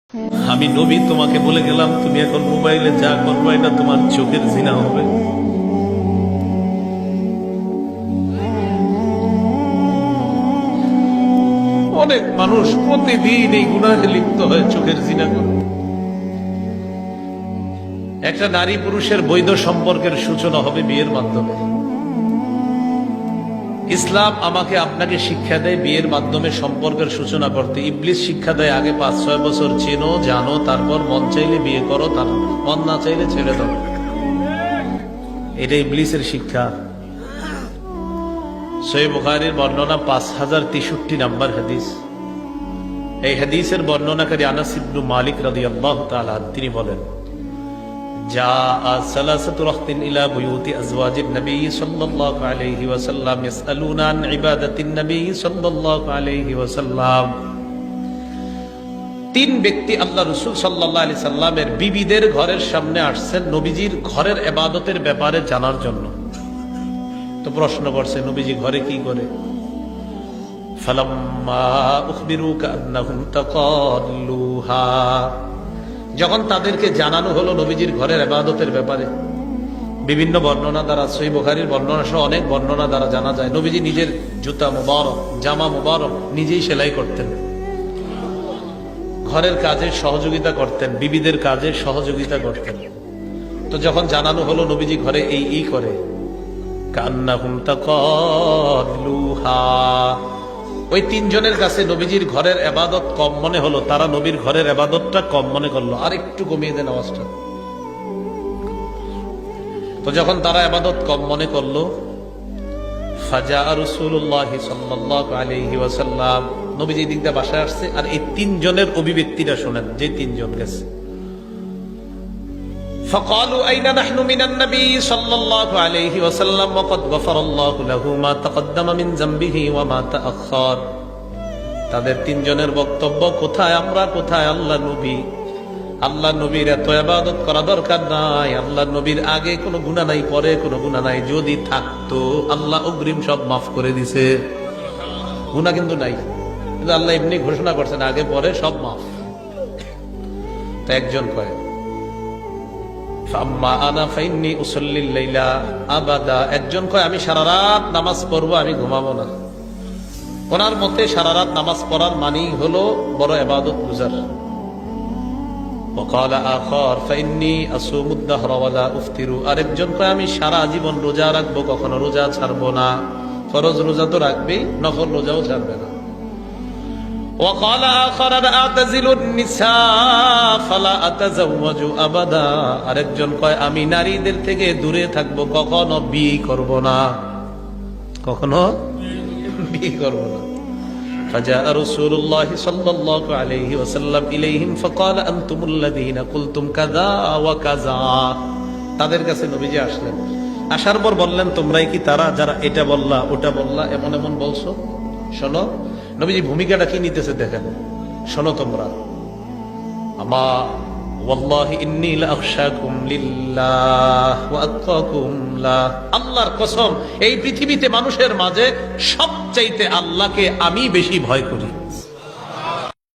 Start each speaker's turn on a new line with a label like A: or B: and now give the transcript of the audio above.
A: আমি নবী তোমাকে বলে গেলাম তুমি এখন মোবাইলে যা করবে না তোমার চোখের জিনা হবে। অনেক মানুষ প্রতিদিন এই গুনাহে লিপ্ত হয়, চোখের জিনা করে। একটা নারী পুরুষের বৈধ সম্পর্কের সূচনা হবে বিয়ের মাধ্যমে। ইসলাম আমাকে আপনাকে শিক্ষা দেয় বিয়ের মাধ্যমে সম্পর্কের সূচনা করতে। ইবলিস শিক্ষা দেয় আগে 5-6 বছর চেনো জানো, তারপর মন চাইলে বিয়ে করো, তার মন না চাইলে ছেড়ে দাও। এটা ইবলিসের শিক্ষা। সহিহ বুখারীর বর্ণনা 5063 নম্বর হাদিস। এই হাদিসের বর্ণনাকারী আনাস ইবনে মালিক রাদিয়াল্লাহু তাআলা তিনি বলেন, جاء ثلاثة رهط إلى بيوت أزواج النبي صلى الله عليه وسلم يسألون عن عبادة النبي صلى الله عليه وسلم। তিন ব্যক্তি আল্লাহ রাসূল সাল্লাল্লাহু আলাইহি সাল্লামের বিবিদের ঘরের সামনে আসছেন নবীজির ঘরের ইবাদতের ব্যাপারে জানার জন্য। তো প্রশ্ন করছে নবীজি ঘরে কি করে। ফালাম্মা উখবিরু কান্নাহুম তাকাল্লুহা, যখন তাদেরকে জানানো হলো নবীজির ঘরের ইবাদতের ব্যাপারে, বিভিন্ন বর্ণনা দ্বারা সহিহ বুখারীর বর্ণনা সহ অনেক বর্ণনা দ্বারা জানা যায় নবীজি নিজের জুতা মুবারক জামা মুবারক নিজেই সেলাই করতেন, ঘরের কাজে সহযোগিতা করতেন, বিবিদের কাজে সহযোগিতা করতেন। তো যখন জানানো হলো নবীজি ঘরে এই করে, কান্নাহুম তাকাল্লুহা, ওই তিনজনের কাছে নবীজির ঘরের ইবাদত কম মনে হলো, তারা নবীর ঘরের ইবাদতটা কম মনে করলো, আর একটু কমিয়ে দেন আওয়াজটা। তো যখন তারা ইবাদত কম মনে করলো, ফাজা রাসূলুল্লাহ সাল্লাল্লাহু আলাইহি ওয়াসাল্লাম, নবীজি দিক দিয়ে বাসায় আসছে। আর এই তিনজনের অভিব্যক্তিটা শুনেন, যে তিনজন গেছে। فقالوا أين نحن من النبي صلى الله عليه وسلم وقد غفر الله له ما تقدم من ذنبه وما تأخر। তাদের তিনজনের বক্তব্য, কোথায় আমরা, কোথায় আল্লাহ নবী। আল্লাহ নবীর এত ইবাদত করা দরকার নাই, আল্লাহ নবীর আগে কোনো গুনাহ নাই, পরে কোনো গুনাহ নাই, যদি থাকতো আল্লাহ অগ্রিম সব মাফ করে দিছে। গুনাহ কিন্তু নাই, কিন্তু আল্লাহ এমনি ঘোষণা করছেন আগে পরে সব মাফ। তো একজন কয় একজন কয় আমি সারা রাত নামাজ পড়বো, আমি ঘুমাবো না। ওনার মতে সারা রাত নামাজ পড়ার মানি হলো বড় ইবাদত গুজার। আরেকজন কয় আমি সারা জীবন রোজা রাখবো, কখনো রোজা ছাড়বো না। ফরজ রোজা তো রাখবেই, নফল রোজাও ছাড়বে না। وقال آخر أعتزل النساء فلا أتزوج أبدا। আরেকজন কয় আমি নারীদের থেকে দূরে থাকবো, কখনো বিয়ে করব না, কখনো বিয়ে করব না। فجاء رسول الله صلى الله عليه وسلم إليهم فقال أنتم الذين قلتم كذا وكذا। তাদের কাছে নবীজি আসলেন, আসার পর বললেন তোমরাই কি তারা যারা এটা বললা ওটা বললা এমন এমন বলছো। শোনো নবীজি ভূমিকাটা কি নিতেছে দেখেন, শোনো তোমরা, আমা ওয়াল্লাহি ইন্নী লাআখশাকুম লিল্লাহ ওয়া আতকাকুম লা, আল্লাহর কসম এই পৃথিবীতে মানুষের মাঝে সবচাইতে আল্লাহকে আমি বেশি ভয় করি।